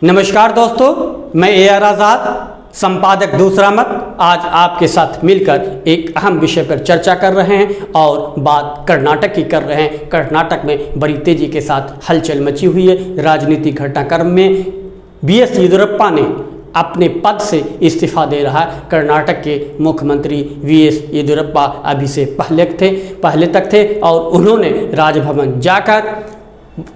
नमस्कार दोस्तों, मैं AR आज़ाद, संपादक दूसरा मत, आज आपके साथ मिलकर एक अहम विषय पर चर्चा कर रहे हैं और बात कर्नाटक की कर रहे हैं। कर्नाटक में बड़ी तेजी के साथ हलचल मची हुई है। राजनीतिक घटनाक्रम में BS येदियुरप्पा ने अपने पद से इस्तीफा दे रहा है। कर्नाटक के मुख्यमंत्री BS येदियुरप्पा अभी से पहले तक थे और उन्होंने राजभवन जाकर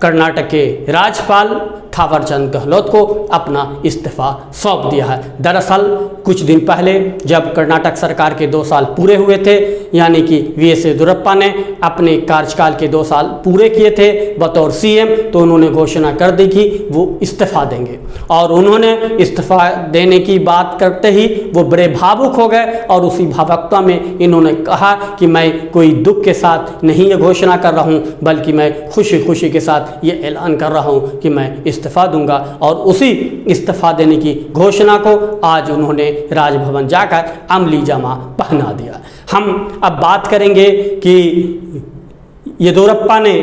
कर्नाटक के राज्यपाल थावरचंद गहलोत को अपना इस्तीफा सौंप दिया है। दरअसल कुछ दिन पहले जब कर्नाटक सरकार के 2 साल पूरे हुए थे, यानी कि BS येदियुरप्पा ने अपने कार्यकाल के 2 साल पूरे किए थे बतौर CM, तो उन्होंने घोषणा कर दी कि वो इस्तीफा देंगे और उन्होंने इस्तीफा देने की बात करते ही वो बड़े भावुक हो गए और उसी भावुकता में इन्होंने कहा कि मैं कोई दुख के साथ नहीं ये घोषणा कर रहा हूँ, बल्कि मैं खुशी के साथ ये ऐलान कर रहा हूँ कि मैं इस्तीफा दूंगा। और उसी इस्तीफा देने की घोषणा को आज उन्होंने राजभवन जाकर अमली जामा पहना दिया। हम अब बात करेंगे कि येदियुरप्पा ने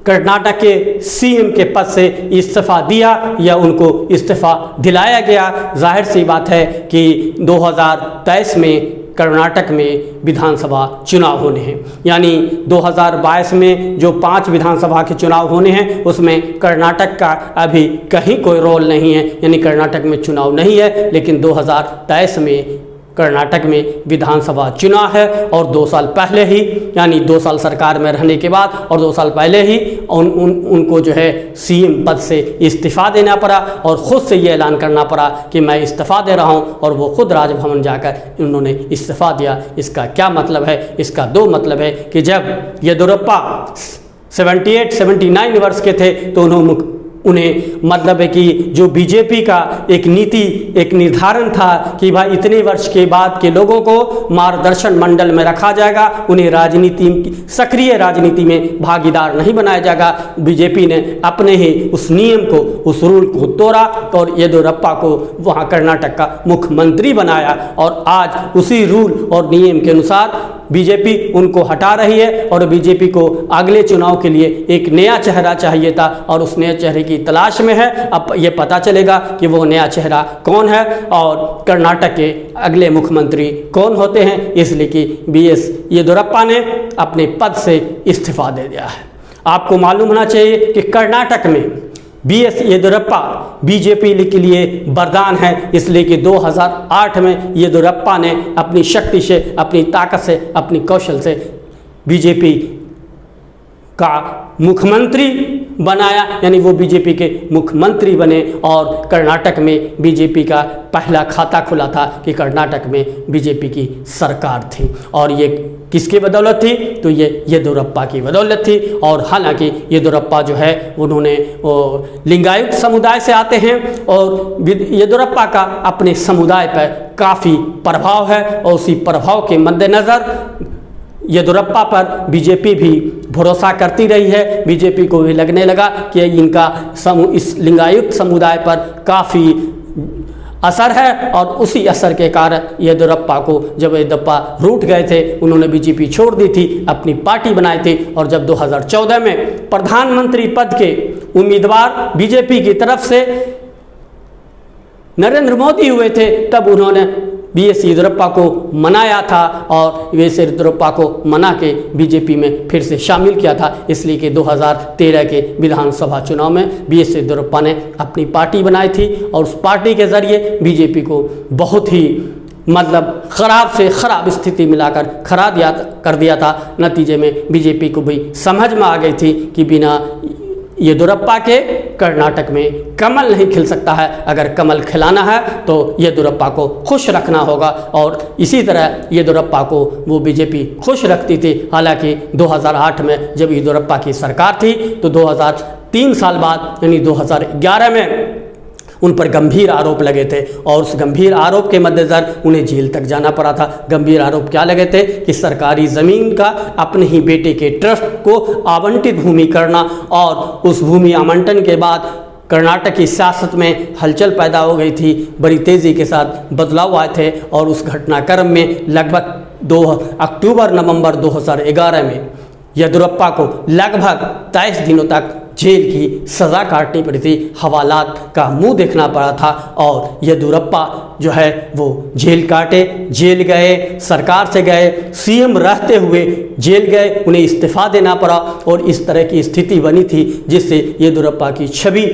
कर्नाटक के CM के पद से इस्तीफा दिया या उनको इस्तीफा दिलाया गया। जाहिर सी बात है कि 2023 में कर्नाटक में विधानसभा चुनाव होने हैं, यानी 2022 में जो 5 विधानसभा के चुनाव होने हैं उसमें कर्नाटक का अभी कहीं कोई रोल नहीं है, यानी कर्नाटक में चुनाव नहीं है। लेकिन 2023 में कर्नाटक में विधानसभा चुनाव है और 2 साल पहले ही, यानी 2 साल सरकार में रहने के बाद और 2 साल पहले ही उनको जो है CM पद से इस्तीफा देना पड़ा और ख़ुद से ये ऐलान करना पड़ा कि मैं इस्तीफा दे रहा हूँ, और वो खुद राजभवन जाकर उन्होंने इस्तीफा दिया। इसका क्या मतलब है? इसका 2 मतलब है कि जब येदियुरप्पा 78-79 वर्ष के थे तो उन्हें मतलब है कि जो बीजेपी का एक नीति, एक निर्धारण था कि भाई इतने वर्ष के बाद के लोगों को मार्गदर्शन मंडल में रखा जाएगा, उन्हें सक्रिय राजनीति में भागीदार नहीं बनाया जाएगा। बीजेपी ने अपने ही उस नियम को, उस रूल को तोड़ा और येदियुरप्पा को वहाँ कर्नाटक का मुख्यमंत्री बनाया। और आज उसी रूल और नियम के अनुसार बीजेपी उनको हटा रही है और बीजेपी को अगले चुनाव के लिए एक नया चेहरा चाहिए था और उस नए चेहरे की तलाश में है। अब ये पता चलेगा कि वो नया चेहरा कौन है और कर्नाटक के अगले मुख्यमंत्री कौन होते हैं, इसलिए कि BS येदियुरप्पा ने अपने पद से इस्तीफा दे दिया है। आपको मालूम होना चाहिए कि कर्नाटक में BS येदियुरप्पा बीजेपी के लिए वरदान है, इसलिए कि 2008 में येदियुरप्पा ने अपनी शक्ति से, अपनी ताकत से, अपनी कौशल से बीजेपी का मुख्यमंत्री बनाया, यानी वो बीजेपी के मुख्यमंत्री बने और कर्नाटक में बीजेपी का पहला खाता खुला था कि कर्नाटक में बीजेपी की सरकार थी। और ये किसकी बदौलत थी? तो ये येदियुरप्पा की बदौलत थी। और हालांकि येदियुरप्पा जो है उन्होंने लिंगायत समुदाय से आते हैं और येदियुरप्पा का अपने समुदाय पर काफ़ी प्रभाव है और उसी प्रभाव के मद्देनज़र येदियुरप्पा पर बीजेपी भी भरोसा करती रही है। बीजेपी को भी लगने लगा कि इनका इस लिंगायत समुदाय पर काफ़ी असर है और उसी असर के कारण येदियुरप्पा को, जब येदियुरप्पा रूठ गए थे, उन्होंने बीजेपी छोड़ दी थी, अपनी पार्टी बनाई थी। और जब 2014 में प्रधानमंत्री पद के उम्मीदवार बीजेपी की तरफ से नरेंद्र मोदी हुए थे, तब उन्होंने BS येदियुरप्पा को मनाया था और BS येदियुरप्पा को मना के बीजेपी में फिर से शामिल किया था। इसलिए कि 2013 के विधानसभा चुनाव में BS येदियुरप्पा ने अपनी पार्टी बनाई थी और उस पार्टी के ज़रिए बीजेपी को बहुत ही मतलब ख़राब से ख़राब स्थिति मिलाकर कर दिया था। नतीजे में बीजेपी को भी समझ में आ गई थी कि बिना येदियुरप्पा के कर्नाटक में कमल नहीं खिल सकता है। अगर कमल खिलाना है तो येदियुरप्पा को खुश रखना होगा और इसी तरह येदियुरप्पा को वो बीजेपी खुश रखती थी। हालांकि 2008 में जब येदियुरप्पा की सरकार थी तो 3 साल बाद यानी 2011 में उन पर गंभीर आरोप लगे थे और उस गंभीर आरोप के मद्देनज़र उन्हें जेल तक जाना पड़ा था। गंभीर आरोप क्या लगे थे कि सरकारी ज़मीन का अपने ही बेटे के ट्रस्ट को आवंटित भूमि करना और उस भूमि आवंटन के बाद कर्नाटक की सियासत में हलचल पैदा हो गई थी। बड़ी तेज़ी के साथ बदलाव आए थे और उस घटनाक्रम में लगभग 2 अक्टूबर-नवंबर 2011 में येदियुरप्पा को लगभग 23 दिनों तक जेल की सज़ा काटनी पड़ी थी, हवालात का मुंह देखना पड़ा था। और येदियुरप्पा जो है वो जेल काटे, जेल गए, सरकार से गए, सीएम रहते हुए जेल गए, उन्हें इस्तीफ़ा देना पड़ा और इस तरह की स्थिति बनी थी जिससे येदियुरप्पा की छवि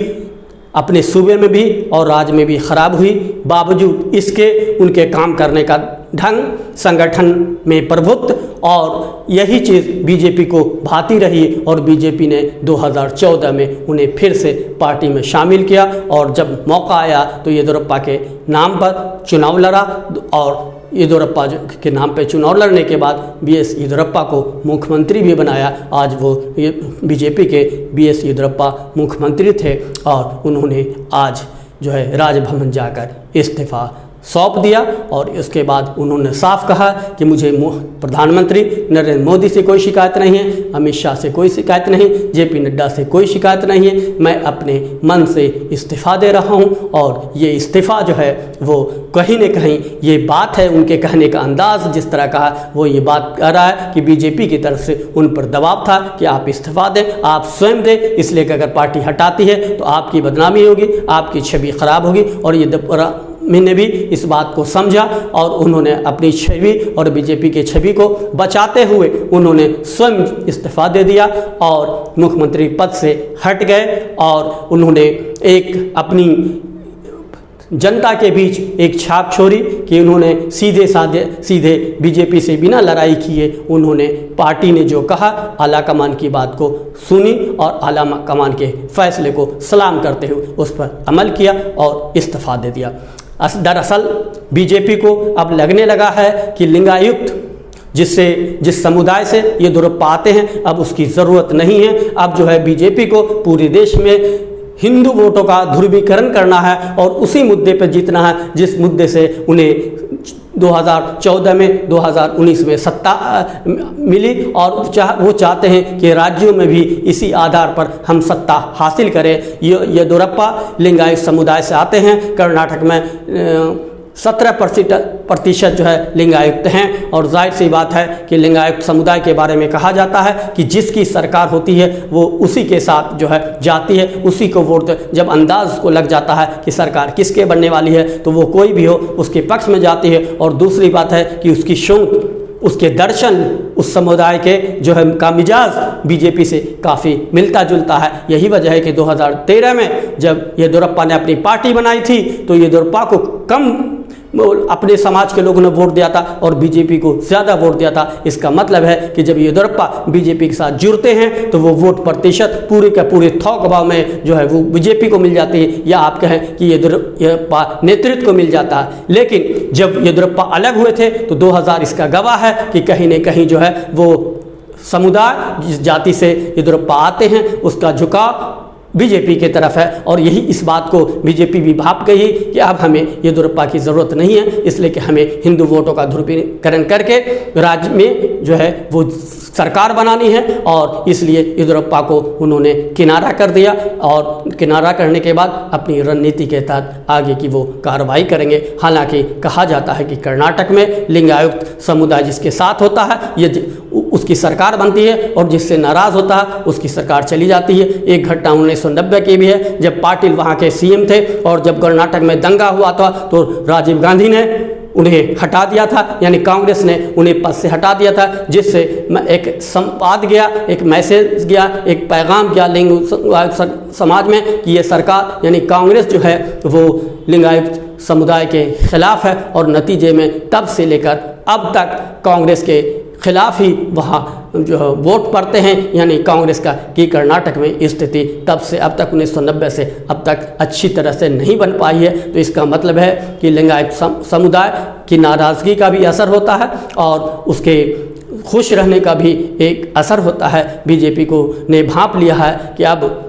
अपने सूबे में भी और राज्य में भी खराब हुई। बावजूद इसके उनके काम करने का ढंग, संगठन में प्रभुत्व और यही चीज़ बीजेपी को भाती रही और बीजेपी ने 2014 में उन्हें फिर से पार्टी में शामिल किया और जब मौका आया तो येदियुरप्पा के नाम पर चुनाव लड़ा और येदियुरप्पा के नाम पे चुनाव लड़ने के बाद बीएस येदियुरप्पा को मुख्यमंत्री भी बनाया। आज वो बीजेपी के बीएस येदियुरप्पा मुख्यमंत्री थे और उन्होंने आज जो है राजभवन जाकर इस्तीफ़ा सौंप दिया और इसके बाद उन्होंने साफ कहा कि मुझे प्रधानमंत्री नरेंद्र मोदी से कोई शिकायत नहीं है, अमित शाह से कोई शिकायत नहीं, जेपी नड्डा से कोई शिकायत नहीं है, मैं अपने मन से इस्तीफ़ा दे रहा हूं। और ये इस्तीफ़ा जो है वो कहीं न कहीं ये बात है, उनके कहने का अंदाज़ जिस तरह का वो ये बात कर रहा है कि बीजेपी की तरफ से उन पर दबाव था कि आप इस्तीफ़ा दें, आप स्वयं दें, इसलिए कि अगर पार्टी हटाती है तो आपकी बदनामी होगी, आपकी छवि खराब होगी। और ये मैंने भी इस बात को समझा और उन्होंने अपनी छवि और बीजेपी के छवि को बचाते हुए उन्होंने स्वयं इस्तीफ़ा दे दिया और मुख्यमंत्री पद से हट गए और उन्होंने एक अपनी जनता के बीच एक छाप छोड़ी कि उन्होंने सीधे बीजेपी से बिना लड़ाई किए उन्होंने पार्टी ने जो कहा आला कमान की बात को सुनी और आला कमान के फैसले को सलाम करते हुए उस पर अमल किया और इस्तीफ़ा दे दिया। दरअसल बीजेपी को अब लगने लगा है कि लिंगायुक्त जिस समुदाय से येदियुरप्पा आते हैं अब उसकी ज़रूरत नहीं है। अब जो है बीजेपी को पूरे देश में हिंदू वोटों का ध्रुवीकरण करना है और उसी मुद्दे पर जीतना है जिस मुद्दे से उन्हें 2014 में 2019 में सत्ता मिली और वो चाहते हैं कि राज्यों में भी इसी आधार पर हम सत्ता हासिल करें। येदियुरप्पा लिंगायत समुदाय से आते हैं, कर्नाटक में 17% जो है लिंगायुक्त हैं और जाहिर सी बात है कि लिंगायुक्त समुदाय के बारे में कहा जाता है कि जिसकी सरकार होती है वो उसी के साथ जो है जाती है, उसी को वोट। जब अंदाज को लग जाता है कि सरकार किसके बनने वाली है तो वो कोई भी हो उसके पक्ष में जाती है। और दूसरी बात है कि उसकी सोच, उसके दर्शन, उस समुदाय के जो है का मिजाज बीजेपी से काफ़ी मिलता जुलता है। यही वजह है कि 2013 में जब येदियुरप्पा ने अपनी पार्टी बनाई थी तो येदियुरप्पा को कम अपने समाज के लोगों ने वोट दिया था और बीजेपी को ज़्यादा वोट दिया था। इसका मतलब है कि जब येदियुरप्पा बीजेपी के साथ जुड़ते हैं तो वो वोट प्रतिशत पूरे का पूरे थोक भाव में जो है वो बीजेपी को मिल जाती है या आप कहें कि येदियुरप्पा नेतृत्व को मिल जाता है। लेकिन जब येदियुरप्पा अलग हुए थे तो 2000 इसका गवाह है कि कहीं न कहीं जो है वो समुदाय जिस जाति से येदियुरप्पा आते हैं उसका झुकाव बीजेपी की तरफ है। और यही इस बात को बीजेपी भी भाप गई कि अब हमें येदियुरप्पा की ज़रूरत नहीं है, इसलिए कि हमें हिंदू वोटों का ध्रुवीकरण करके राज्य में जो है वो सरकार बनानी है और इसलिए येदियुरप्पा को उन्होंने किनारा कर दिया और किनारा करने के बाद अपनी रणनीति के तहत आगे की वो कार्रवाई करेंगे। हालांकि कहा जाता है कि कर्नाटक में लिंगायुक्त समुदाय जिसके साथ होता है ये उसकी सरकार बनती है और जिससे नाराज़ होता है उसकी सरकार चली जाती है। एक घटना 1990 की भी है जब पाटिल वहाँ के सीएम थे और जब कर्नाटक में दंगा हुआ था तो राजीव गांधी ने उन्हें हटा दिया था, यानी कांग्रेस ने उन्हें पद से हटा दिया था, जिससे एक संवाद गया, एक मैसेज गया, एक पैगाम गया लिंग समाज में कि ये सरकार यानी कांग्रेस जो है वो लिंगायत समुदाय के खिलाफ है। और नतीजे में तब से लेकर अब तक कांग्रेस के खिलाफ ही वहाँ जो वोट पड़ते हैं, यानी कांग्रेस का कि कर्नाटक में स्थिति तब से अब तक 1990 से अब तक अच्छी तरह से नहीं बन पाई है। तो इसका मतलब है कि लिंगायत समुदाय की नाराज़गी का भी असर होता है और उसके खुश रहने का भी एक असर होता है। बीजेपी को ने भांप लिया है कि अब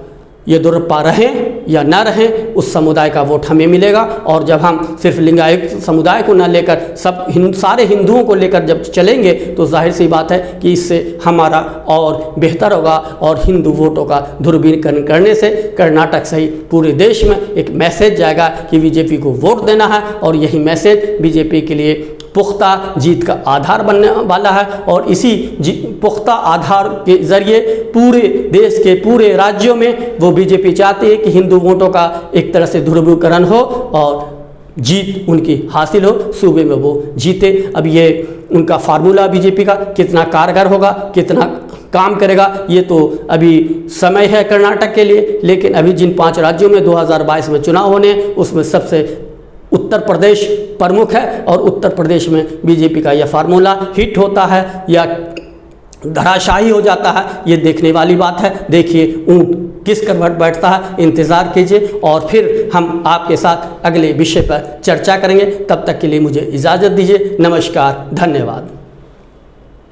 येदियुरप्पा रहें या ना रहें उस समुदाय का वोट हमें मिलेगा। और जब हम सिर्फ लिंगायत समुदाय को न लेकर सारे हिंदुओं को लेकर जब चलेंगे तो जाहिर सी बात है कि इससे हमारा और बेहतर होगा और हिंदू वोटों का ध्रुवीकरण करने से कर्नाटक सहित पूरे देश में एक मैसेज जाएगा कि बीजेपी को वोट देना है। और यही मैसेज बीजेपी के लिए पुख्ता जीत का आधार बनने वाला है। और इसी पुख्ता आधार के ज़रिए पूरे देश के पूरे राज्यों में वो बीजेपी चाहती है कि हिंदू वोटों का एक तरह से ध्रुवीकरण हो और जीत उनकी हासिल हो, सूबे में वो जीते। अब ये उनका फार्मूला बीजेपी का कितना कारगर होगा, कितना काम करेगा, ये तो अभी समय है कर्नाटक के लिए। लेकिन अभी जिन 5 राज्यों में 2022 में चुनाव होने, उसमें सबसे उत्तर प्रदेश प्रमुख है और उत्तर प्रदेश में बीजेपी का यह फार्मूला हिट होता है या धराशायी हो जाता है, ये देखने वाली बात है। देखिए ऊंट किस करवट बैठता है, इंतज़ार कीजिए और फिर हम आपके साथ अगले विषय पर चर्चा करेंगे। तब तक के लिए मुझे इजाज़त दीजिए। नमस्कार, धन्यवाद।